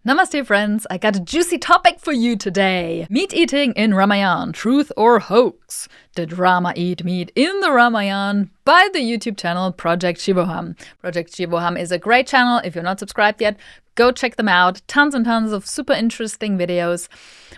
Namaste friends, I got a juicy topic for you today. Meat eating in Ramayan, truth or hoax? Did Rama eat meat in the Ramayan? By the YouTube channel Project Shivoham. Project Shivoham is a great channel. If you're not subscribed yet, go check them out. Tons and tons of super interesting videos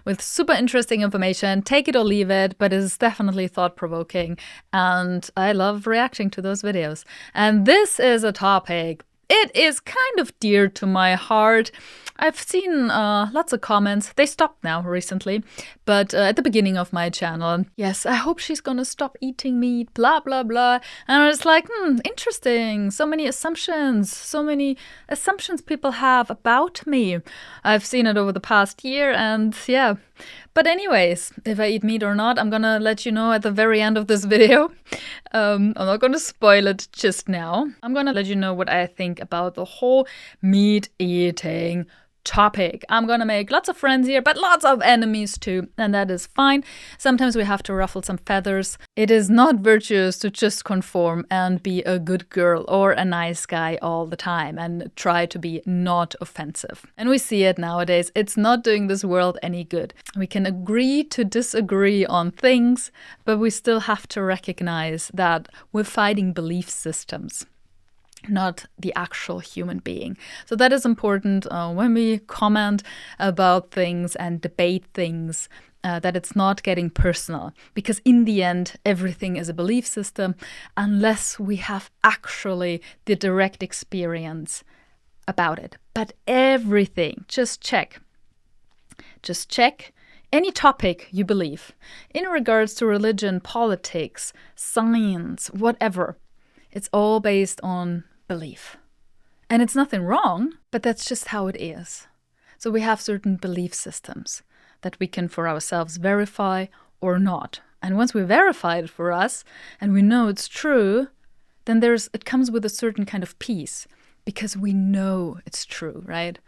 with super interesting information. Take it or leave it, but it's definitely thought-provoking. And I love reacting to those videos. And this is a topic. It is kind of dear to my heart. I've seen lots of comments. They stopped now recently, but at the beginning of my channel, yes, I hope she's gonna stop eating meat, blah, blah, blah. And I was like, interesting. So many assumptions people have about me. I've seen it over the past year and yeah. But anyways, if I eat meat or not, I'm gonna let you know at the very end of this video. I'm not gonna spoil it just now. I'm gonna let you know what I think about the whole meat eating topic. I'm gonna make lots of friends here, but lots of enemies too, and that is fine. Sometimes we have to ruffle some feathers. It is not virtuous to just conform and be a good girl or a nice guy all the time and try to be not offensive. And we see it nowadays. It's not doing this world any good. We can agree to disagree on things, but we still have to recognize that we're fighting belief systems, not the actual human being. So that is important when we comment about things and debate things, that it's not getting personal. Because in the end, everything is a belief system unless we have actually the direct experience about it. But everything, just check. Just check any topic you believe in regards to religion, politics, science, whatever. It's all based on belief. And it's nothing wrong, but that's just how it is. So we have certain belief systems that we can for ourselves verify or not. And once we verify it for us and we know it's true, then it comes with a certain kind of peace because we know it's true, right?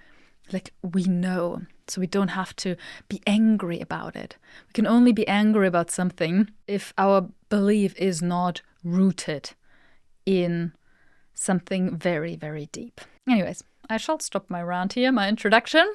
Like we know. So we don't have to be angry about it. We can only be angry about something if our belief is not rooted in something very, very deep. Anyways, I shall stop my rant here, my introduction.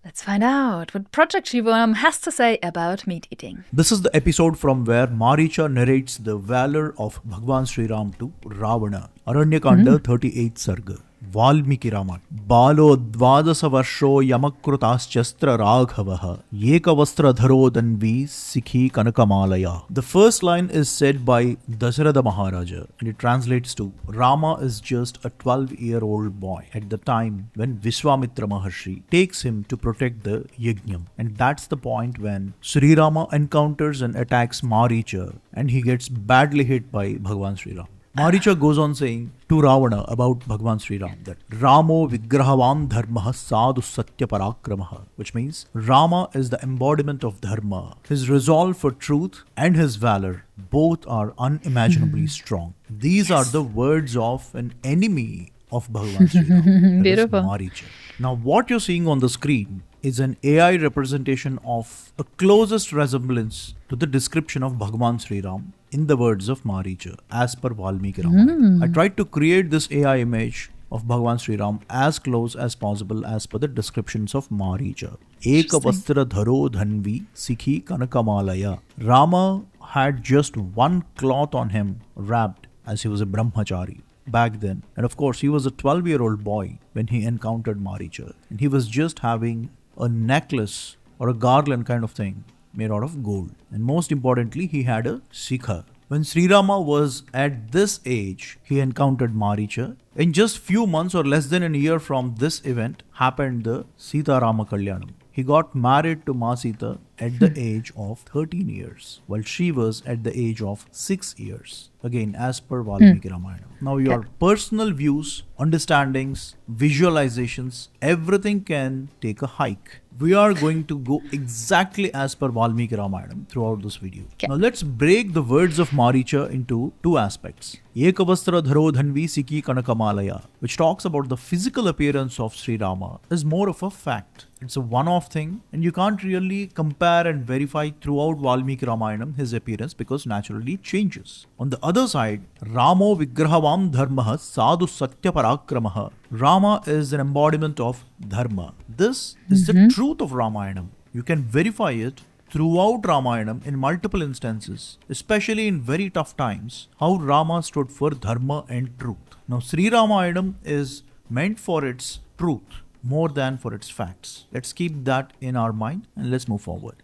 Let's find out what Project Shivoham has to say about meat eating. This is the episode from where Maricha narrates the valor of Bhagwan Sri Ram to Ravana. Aranyakanda 38th Sarga. Valmiki Ramayana. Balo dvadasa varsho yamakrutaschastra raghavaha yekavastra dharo danvi sikhi kanakamalaya. The first line is said by Dasharatha Maharaja and it translates to Rama is just a 12-year-old boy at the time when Vishwamitra Maharshi takes him to protect the Yajnam. And that's the point when Sri Rama encounters and attacks Maricha and he gets badly hit by Bhagwan Sri Ram. Maricha goes on saying to Ravana about Bhagwan Sri Ram that Ramo vigrahavan dharmaha sadhu satya parakramaha, which means Rama is the embodiment of dharma. His resolve for truth and his valor both are unimaginably strong. These are the words of an enemy of Bhagwan Sri Ram. Beautiful. Maricha. Now what you're seeing on the screen is an AI representation of a closest resemblance to the description of Bhagwan Sri Ram in the words of Maricha as per Valmiki Ramayana. I tried to create this AI image of Bhagwan Sri Ram as close as possible as per the descriptions of Maricha. Eka vastra dharo dhanvi sikhi kanakamalaya. Rama had just one cloth on him wrapped as he was a brahmachari back then. And of course, he was a 12-year-old boy when he encountered Maricha. And he was just having a necklace or a garland kind of thing made out of gold. And most importantly, he had a shikha. When Sri Rama was at this age, he encountered Maricha. In just few months or less than a year from this event happened the Sita Rama Kalyanam. He got married to Masita at the age of 13 years, while she was at the age of 6 years. Again, as per Valmiki Ramayana. Now your personal views, understandings, visualizations, everything can take a hike. We are going to go exactly as per Valmiki Ramayana throughout this video. Okay. Now let's break the words of Maricha into two aspects. Ekavastra dharo dhanvi sikhi kanakamalaya, which talks about the physical appearance of Sri Rama, is more of a fact. It's a one-off thing and you can't really compare and verify throughout Valmiki Ramayana his appearance because naturally it changes. On the other side, Ramo Vigrahavam Dharmaha Sadhu Satya Parakramaha. Rama is an embodiment of Dharma. This is the truth of Ramayana. You can verify it throughout Ramayana in multiple instances, especially in very tough times, how Rama stood for Dharma and truth. Now, Sri Ramayana is meant for its truth more than for its facts. Let's keep that in our mind and let's move forward.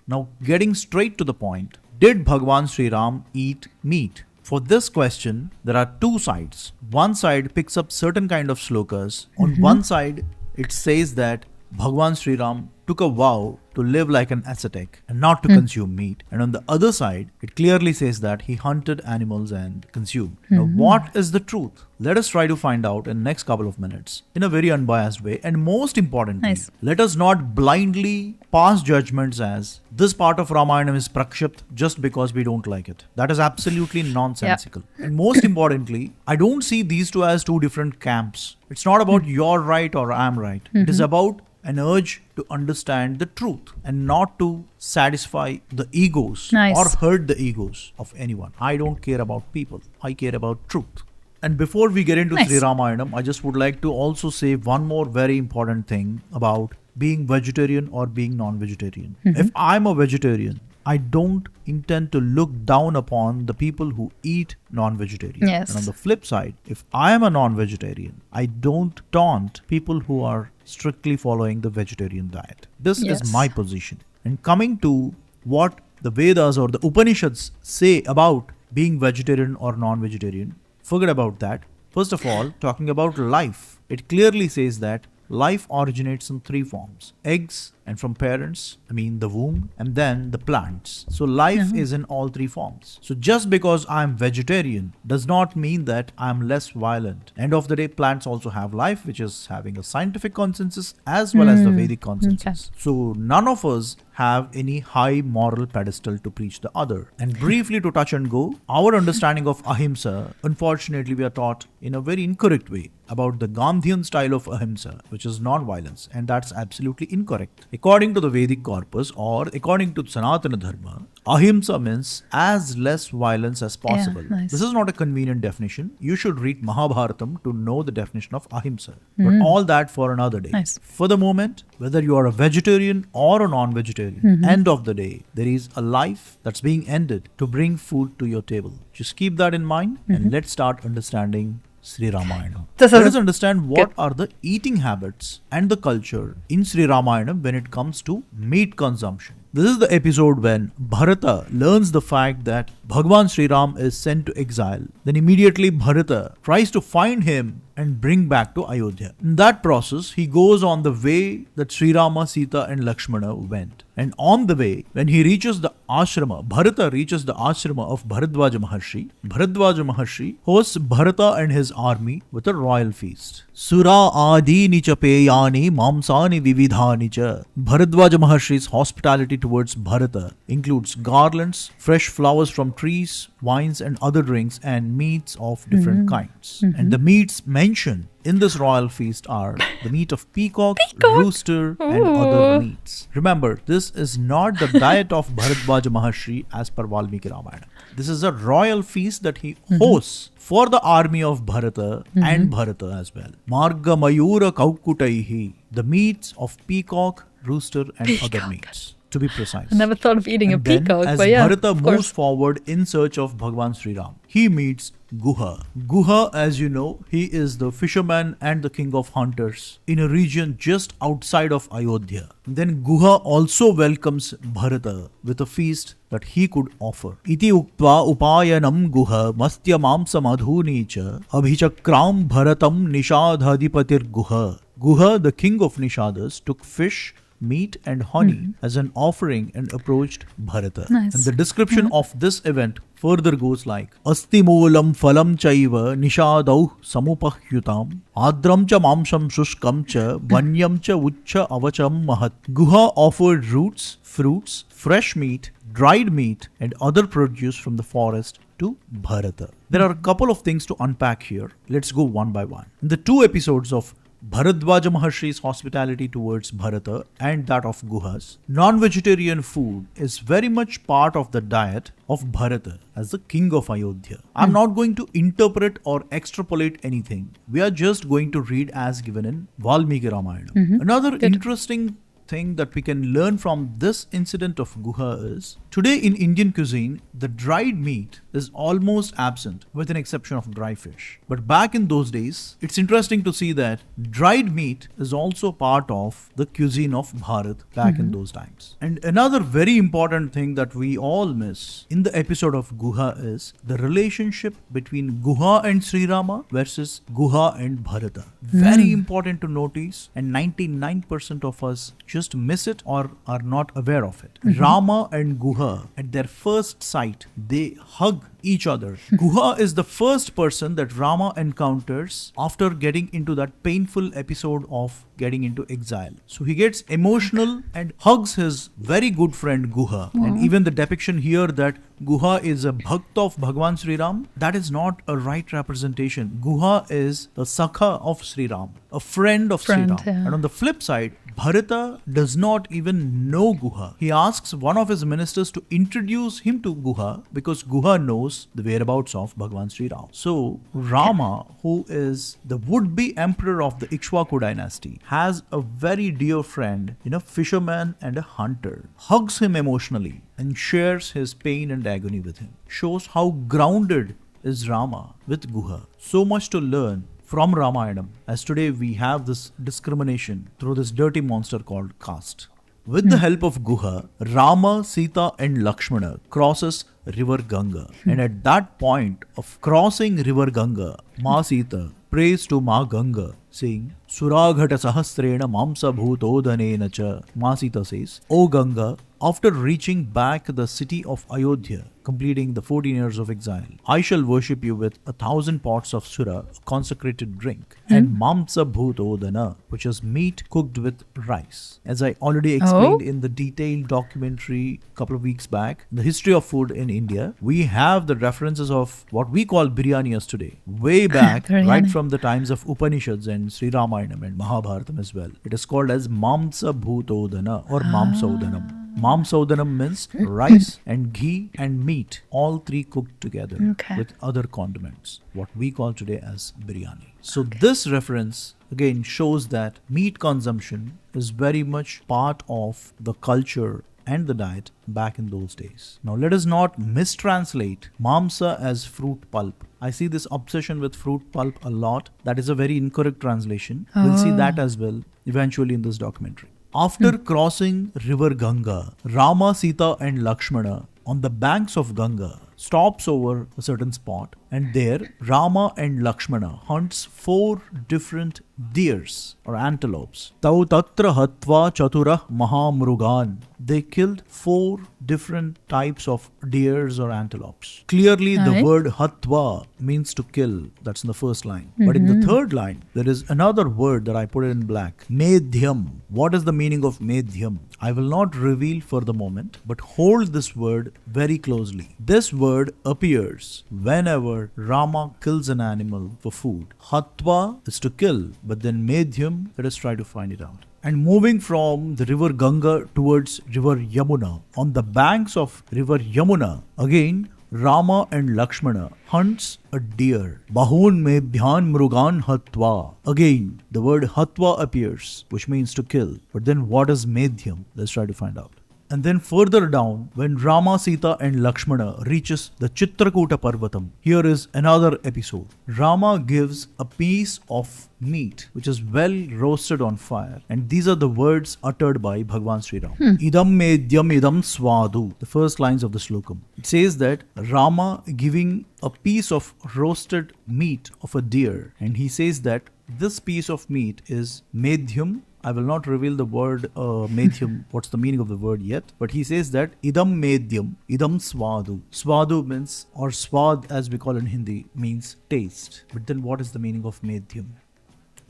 Now, getting straight to the point, did Bhagwan Sri Ram eat meat? For this question, there are two sides. One side picks up certain kind of slokas. On one side, it says that Bhagwan Sri Ram took a vow to live like an ascetic and not to consume meat. And on the other side, it clearly says that he hunted animals and consumed. Now, what is the truth? Let us try to find out in the next couple of minutes in a very unbiased way. And most importantly, let us not blindly pass judgments as this part of Ramayana is prakshipt just because we don't like it. That is absolutely nonsensical. And most importantly, I don't see these two as two different camps. It's not about you're right or I'm right. It is about an urge to understand the truth and not to satisfy the egos or hurt the egos of anyone. I don't care about people. I care about truth. And before we get into Sri Ramayana, I just would like to also say one more very important thing about being vegetarian or being non-vegetarian. If I'm a vegetarian, I don't intend to look down upon the people who eat non-vegetarian. And on the flip side, if I am a non-vegetarian, I don't taunt people who are strictly following the vegetarian diet. This is my position. And coming to what the Vedas or the Upanishads say about being vegetarian or non-vegetarian, forget about that. First of all, talking about life, it clearly says that life originates in three forms: eggs, and from parents, I mean the womb, and then the plants. So life is in all three forms. So just because I'm vegetarian does not mean that I'm less violent. End of the day, plants also have life, which is having a scientific consensus as well as the Vedic consensus. So none of us have any high moral pedestal to preach the other. And briefly to touch and go, our understanding of ahimsa, unfortunately we are taught in a very incorrect way about the Gandhian style of ahimsa, which is non-violence, and that's absolutely incorrect. According to the Vedic corpus or according to Sanatana Dharma, ahimsa means as less violence as possible. This is not a convenient definition. You should read Mahabharatam to know the definition of ahimsa. But all that for another day. For the moment, whether you are a vegetarian or a non-vegetarian, end of the day, there is a life that's being ended to bring food to your table. Just keep that in mind and let's start understanding Sri Ramayana. Let us understand what are the eating habits and the culture in Sri Ramayana when it comes to meat consumption. This is the episode when Bharata learns the fact that Bhagwan Sri Ram is sent to exile. Then immediately Bharata tries to find him and bring back to Ayodhya. In that process, he goes on the way that Sri Rama, Sita and Lakshmana went. And on the way, when he reaches the ashrama, Bharata reaches the ashrama of Bharadwaja Maharshi hosts Bharata and his army with a royal feast. Sura adi nicha peyani mamsani vividhani cha. Bharadwaja Maharshi's hospitality towards Bharata includes garlands, fresh flowers from trees, wines and other drinks, and meats of different kinds. And the meats mentioned in this royal feast are the meat of peacock, rooster and other meats. Remember, this is not the diet of Bharadwaja Maharshi as per Valmiki Ramayana. This is a royal feast that he hosts for the army of Bharata and Bharata as well. Marga Mayura Kaukutaihi, the meats of peacock, rooster and other meats. To be precise. I never thought of eating a peacock, as but yeah, Bharata moves forward in search of Bhagwan Sri Ram, he meets Guha. Guha, as you know, he is the fisherman and the king of hunters in a region just outside of Ayodhya. Then Guha also welcomes Bharata with a feast that he could offer. Iti uktva upayanam Guha mastya mamsa madhuni cha abhichakram Bharatam nishadhadipatir Guha. Guha, the king of Nishadas, took fish, meat and honey as an offering and approached Bharata. And the description of this event further goes like Asti moolam phalam chaiva nishadau samupahyutam adram cha mamsam shushkam cha vanyam cha uchcha avacham mahat. Guha offered roots, fruits, fresh meat, dried meat and other produce from the forest to Bharata. There are a couple of things to unpack here. Let's go one by one. In the two episodes of Bharadwaja Maharshi's hospitality towards Bharata and that of Guhas, non-vegetarian food is very much part of the diet of Bharata as the king of Ayodhya. I'm not going to interpret or extrapolate anything. We are just going to read as given in Valmiki Ramayana. Another interesting thing that we can learn from this incident of Guha is, today in Indian cuisine, the dried meat is almost absent with an exception of dry fish. But back in those days, it's interesting to see that dried meat is also part of the cuisine of Bharat back in those times. And another very important thing that we all miss in the episode of Guha is the relationship between Guha and Sri Rama versus Guha and Bharata. Very important to notice, and 99% of us just miss it or are not aware of it. Rama and Guha, at their first sight, they hug each other. Guha is the first person that Rama encounters after getting into that painful episode of getting into exile. So he gets emotional and hugs his very good friend Guha. And even the depiction here that Guha is a bhakt of Bhagwan Sri Ram, that is not a right representation. Guha is the Sakha of Sri Ram, a friend of Sri Ram. Yeah. And on the flip side, Bharata does not even know Guha. He asks one of his ministers to introduce him to Guha because Guha knows the whereabouts of Bhagwan Sri Ram. So Rama, who is the would-be emperor of the Ikshvaku dynasty, has a very dear friend in a fisherman and a hunter, hugs him emotionally and shares his pain and agony with him. Shows how grounded is Rama with Guha. So much to learn from Ramayana, as today we have this discrimination through this dirty monster called caste. With the help of Guha, Rama, Sita and Lakshmana crosses river Ganga. And at that point of crossing river Ganga, Ma Sita prays to Ma Ganga, saying, Suraghata Sahasrena Mamsa Bhutodhanena Cha. Ma Sita says, O Ganga, after reaching back the city of Ayodhya, completing the 14 years of exile, I shall worship you with 1,000 pots of sura, a consecrated drink, and mamsa bhutodana, which is meat cooked with rice. As I already explained in the detailed documentary a couple of weeks back, the history of food in India, we have the references of what we call biryani as today, way back, right from the times of Upanishads and Sri Ramayana and Mahabharatam as well. It is called as mamsa bhutodana or mamsaudanam. Mamsaudanam means rice and ghee and meat, all three cooked together with other condiments, what we call today as biryani. So this reference again shows that meat consumption is very much part of the culture and the diet back in those days. Now let us not mistranslate mamsa as fruit pulp. I see this obsession with fruit pulp a lot. That is a very incorrect translation. We'll see that as well eventually in this documentary. After crossing river Ganga, Rama, Sita and Lakshmana on the banks of Ganga stops over a certain spot, and there Rama and Lakshmana hunts 4 different deers or antelopes. Tau tatra hatva chaturah mahamrugan. They killed 4 different types of deers or antelopes. Clearly the word hatva means to kill. That's in the first line. But in the third line, there is another word that I put in black. Medhyam. What is the meaning of medhyam? I will not reveal for the moment, but hold this word very closely. This word appears whenever Rama kills an animal for food. Hatva is to kill, but then medhyam, let us try to find it out. And moving from the river Ganga towards river Yamuna, on the banks of river Yamuna, again Rama and Lakshmana hunts a deer. Bahun me bhyan mrugan hatva. Again, the word hatva appears, which means to kill. But then what is medhyam? Let's try to find out. And then further down, when Rama, Sita and Lakshmana reaches the Chitrakuta Parvatam, here is another episode. Rama gives a piece of meat which is well roasted on fire, and these are the words uttered by Bhagwan Sri Ram. Idam medyam idam swadu. The first lines of the slokam. It says that Rama giving a piece of roasted meat of a deer, and he says that this piece of meat is medhyam. I will not reveal the word medhyam, what's the meaning of the word yet, but he says that idam medyam, idam swadu. Swadu means, or swad as we call in Hindi, means taste. But then what is the meaning of medhyam?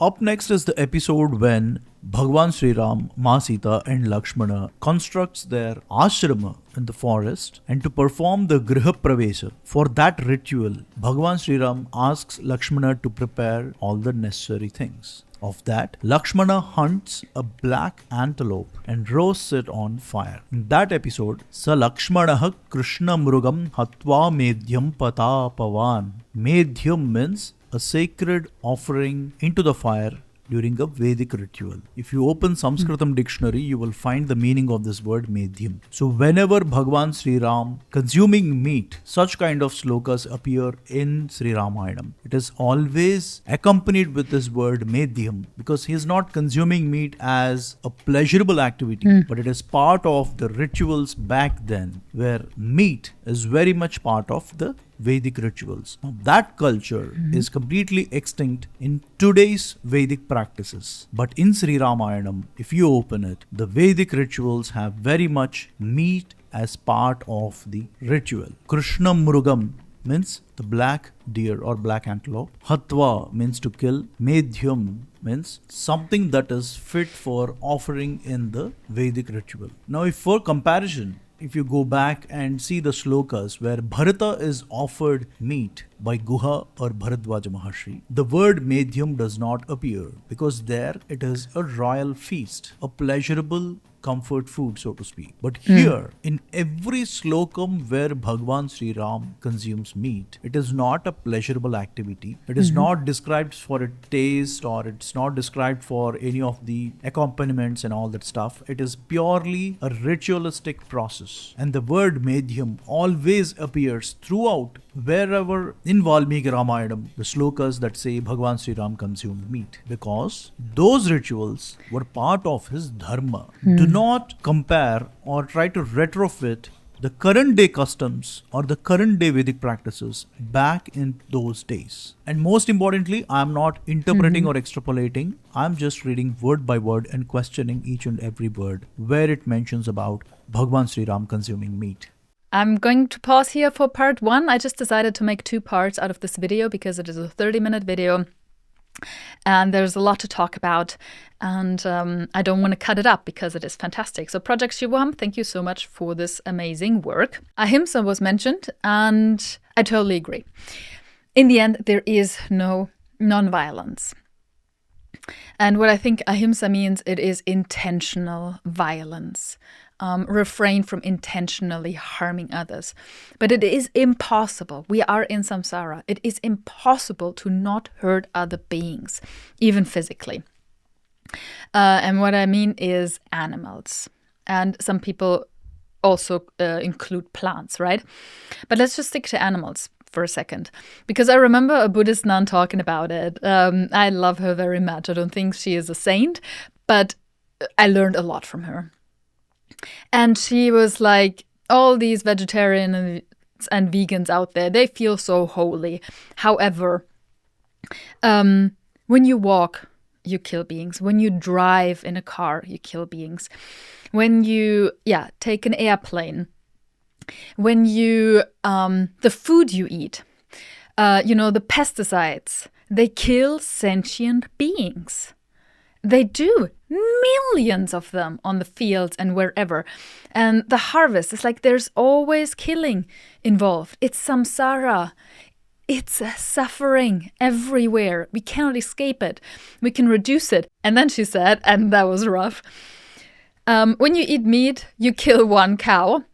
Up next is the episode when Bhagwan Sri Ram, Ma Sita and Lakshmana constructs their ashrama in the forest, and to perform the Griha Pravesa, for that ritual, Bhagwan Sri Ram asks Lakshmana to prepare all the necessary things. of that, Lakshmana hunts a black antelope and roasts it on fire. In that episode, Sa Lakshmanah Krishna Mrugam Hatva Medhyam Patapavan. Medhyam means a sacred offering into the fire during a Vedic ritual. If you open Sanskritam dictionary, you will find the meaning of this word Medhyam. So whenever Bhagwan Sri Ram consuming meat, such kind of slokas appear in Sri Ramayana. It is always accompanied with this word Medhyam, because he is not consuming meat as a pleasurable activity, but it is part of the rituals back then, where meat is very much part of the Vedic rituals. Now, that culture is completely extinct in today's Vedic practices. But in Sri Ramayanam, if you open it, the Vedic rituals have very much meat as part of the ritual. Krishna Mrugam means the black deer or black antelope. Hatva means to kill. Medhyam means something that is fit for offering in the Vedic ritual. Now, if for comparison, if you go back and see the slokas where Bharata is offered meat by Guha or Bharadwaja Maharshi, the word Medhyam does not appear, because there it is a royal feast, a pleasurable comfort food, so to speak. But here, in every slokam where Bhagwan Sri Ram consumes meat, it is not a pleasurable activity. It is not described for its taste, or it's not described for any of the accompaniments and all that stuff. It is purely a ritualistic process. And the word Medhyam always appears throughout wherever in Valmiki Ramayana, the slokas that say Bhagwan Sri Ram consumed meat, because those rituals were part of his dharma. Do not compare or try to retrofit the current day customs or the current day Vedic practices back in those days. And most importantly, I'm not interpreting or extrapolating. I'm just reading word by word and questioning each and every word where it mentions about Bhagwan Sri Ram consuming meat. I'm going to pause here for part 1. I just decided to make 2 parts out of this video because it is a 30-minute video. And there's a lot to talk about, and I don't want to cut it up because it is fantastic. So Project Shivoham, thank you so much for this amazing work. Ahimsa was mentioned, and I totally agree. In the end, there is no non-violence. And what I think ahimsa means, it is intentional violence. Refrain from intentionally harming others. But it is impossible. We are in samsara. It is impossible to not hurt other beings, even physically. And what I mean is animals. And some people also include plants, right? But let's just stick to animals for a second, because I remember a Buddhist nun talking about it. I love her very much. I don't think she is a saint, but I learned a lot from her. And she was like, all these vegetarians and vegans out there, they feel so holy. However, when you walk, you kill beings. When you drive in a car, you kill beings. When you, take an airplane, when you, the food you eat, the pesticides, they kill sentient beings. They do. Millions of them on the fields and wherever. And the harvest is like there's always killing involved. It's samsara. It's suffering everywhere. We cannot escape it. We can reduce it. And then she said, and that was rough, when you eat meat, you kill one cow.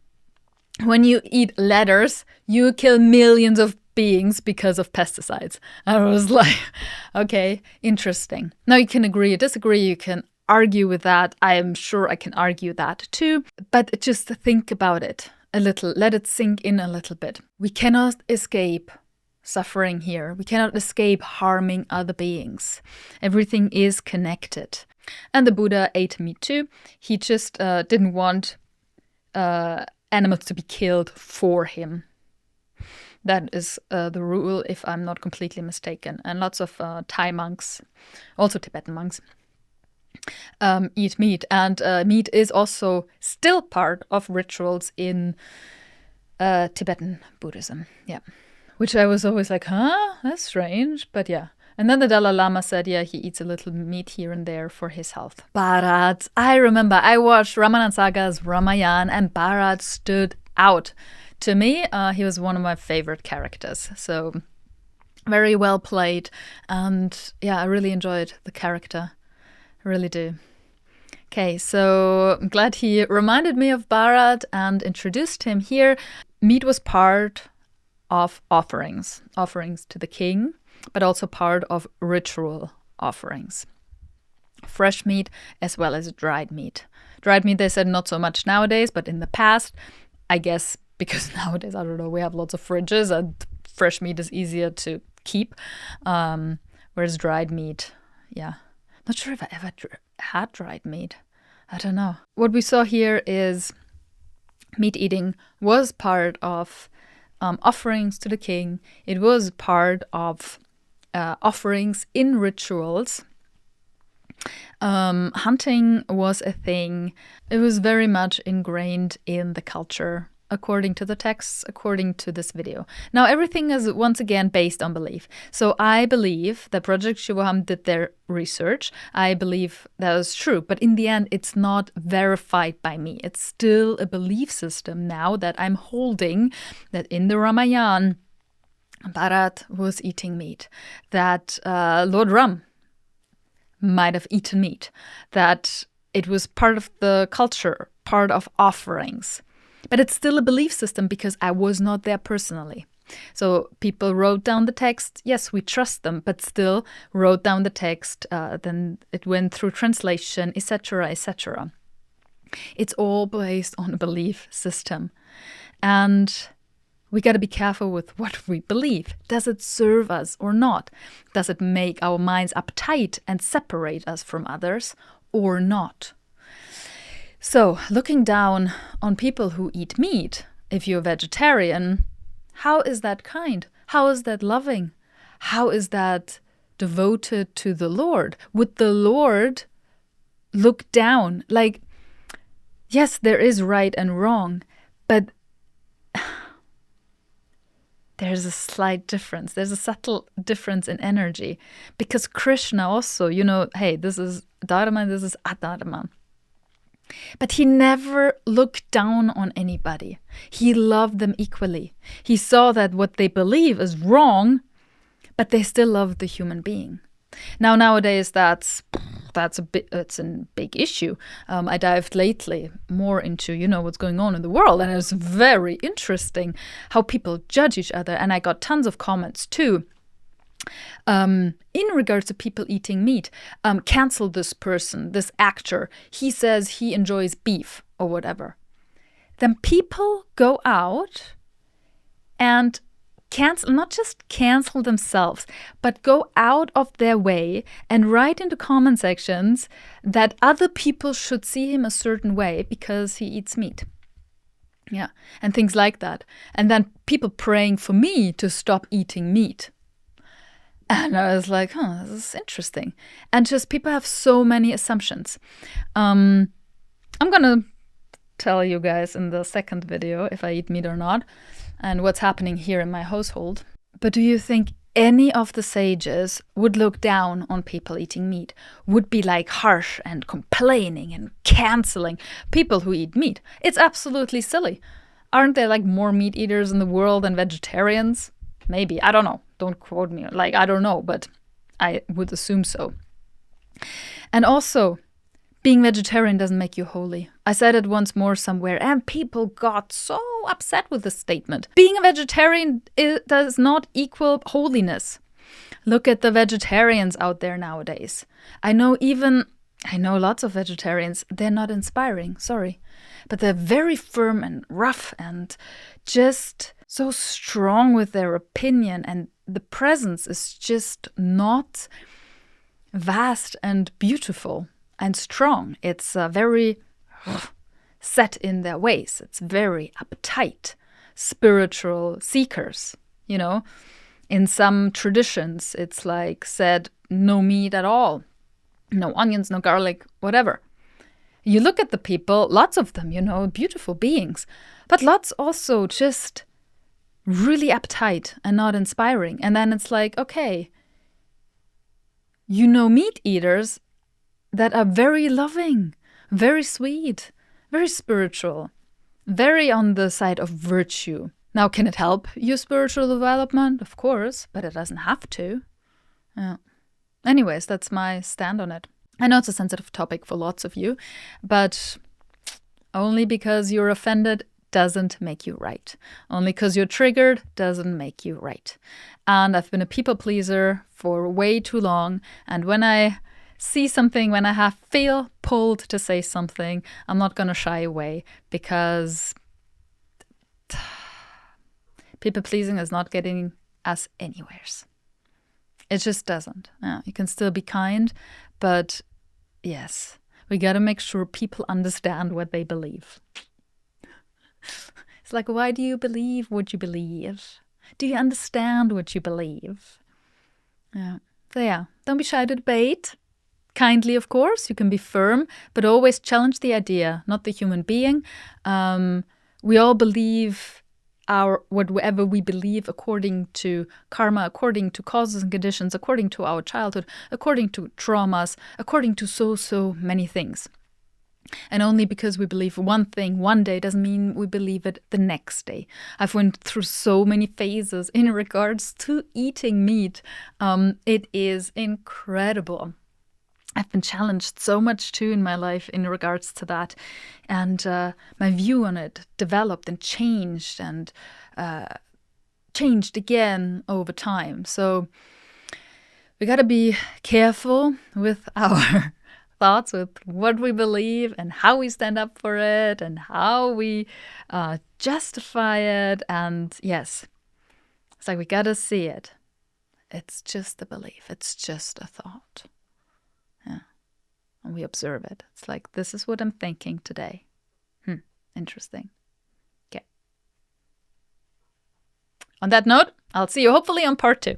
When you eat letters, you kill millions of beings because of pesticides. I was like, okay, interesting. Now you can agree or disagree, you can argue with that. I am sure I can argue that too. But just think about it a little. Let it sink in a little bit. We cannot escape suffering here. We cannot escape harming other beings. Everything is connected. And the Buddha ate meat too. He just didn't want animals to be killed for him. That is the rule, if I'm not completely mistaken. And lots of Thai monks, also Tibetan monks, eat meat. And meat is also still part of rituals in Tibetan Buddhism. Yeah. Which I was always like, huh? That's strange. But yeah. And then the Dalai Lama said, yeah, he eats a little meat here and there for his health. Bharat. I remember I watched Ramayana Saga's Ramayan, and Bharat stood out. To me, he was one of my favorite characters. So Very well played. And yeah, I really enjoyed the character. I really do. Okay, so I'm glad he reminded me of Bharat and introduced him here. Meat was part of offerings to the king, but also part of ritual offerings. Fresh meat as well as dried meat. Dried meat, they said, not so much nowadays, but in the past, I guess because nowadays, I don't know, we have lots of fridges and fresh meat is easier to keep, whereas dried meat, yeah. Not sure if I ever had dried meat. I don't know. What we saw here is meat eating was part of offerings to the king. It was part of offerings in rituals. Hunting was a thing. It was very much ingrained in the culture, according to the texts, according to this video. Now, everything is once again based on belief. So I believe that Project Shivoham did their research. I believe that is true. But in the end, it's not verified by me. It's still a belief system now that I'm holding, that in the Ramayan, Bharat was eating meat, that Lord Rama might have eaten meat, that it was part of the culture, part of offerings. But it's still a belief system because I was not there personally. So people wrote down the text. Yes, we trust them, but still wrote down the text. Then it went through translation, etc., etc. It's all based on a belief system. And we got to be careful with what we believe. Does it serve us or not? Does it make our minds uptight and separate us from others or not? So, looking down on people who eat meat, if you're vegetarian, how is that kind? How is that loving? How is that devoted to the Lord? Would the Lord look down? Like, yes, there is right and wrong, but there's a slight difference. There's a subtle difference in energy. Because Krishna also, hey, this is Dharma, this is Adharma. But he never looked down on anybody. He loved them equally. He saw that what they believe is wrong, but they still love the human being. Now, nowadays, it's a big issue. I dived lately more into, what's going on in the world, and it's very interesting how people judge each other. And I got tons of comments too. In regards to people eating meat, cancel this person, this actor. He says he enjoys beef or whatever. Then people go out and not just cancel themselves, but go out of their way and write into comment sections that other people should see him a certain way because he eats meat. Yeah, and things like that. And then people praying for me to stop eating meat. And I was like, this is interesting. And just people have so many assumptions. I'm going to tell you guys in the second video if I eat meat or not and what's happening here in my household. But do you think any of the sages would look down on people eating meat? Would be like harsh and complaining and canceling people who eat meat? It's absolutely silly. Aren't there like more meat eaters in the world than vegetarians? Maybe. I don't know. Don't quote me. I don't know, but I would assume so. And also, being vegetarian doesn't make you holy. I said it once more somewhere, and people got so upset with this statement. Being a vegetarian does not equal holiness. Look at the vegetarians out there nowadays. I know lots of vegetarians, they're not inspiring, sorry. But they're very firm and rough and just so strong with their opinion, and the presence is just not vast and beautiful and strong. It's very set in their ways. It's very uptight. Spiritual seekers, In some traditions, it's like said, no meat at all. No onions, no garlic, whatever. You look at the people, lots of them, beautiful beings. But lots also just really uptight and not inspiring. And then it's like, okay, meat eaters that are very loving, very sweet, very spiritual, very on the side of virtue. Now, can it help your spiritual development? Of course, but it doesn't have to. Yeah. Anyways, that's my stand on it. I know it's a sensitive topic for lots of you, but only because you're offended doesn't make you right. Only because you're triggered doesn't make you right. And I've been a people pleaser for way too long. And when I see something, when I feel pulled to say something, I'm not going to shy away, because people pleasing is not getting us anywheres. It just doesn't. Yeah, you can still be kind, but yes, we got to make sure people understand what they believe. It's like, why do you believe what you believe? Do you understand what you believe? Yeah. So yeah, don't be shy to debate. Kindly, of course, you can be firm, but always challenge the idea, not the human being. We all believe whatever we believe according to karma, according to causes and conditions, according to our childhood, according to traumas, according to so many things. And only because we believe one thing one day doesn't mean we believe it the next day. I've went through so many phases in regards to eating meat. It is incredible. I've been challenged so much too in my life in regards to that. And my view on it developed and changed again over time. So we got to be careful with our thoughts, with what we believe and how we stand up for it and how we justify it. And yes, it's like we got to see it. It's just a belief. It's just a thought. Yeah. And we observe it. It's like, this is what I'm thinking today. Interesting. Okay. On that note, I'll see you hopefully on part 2.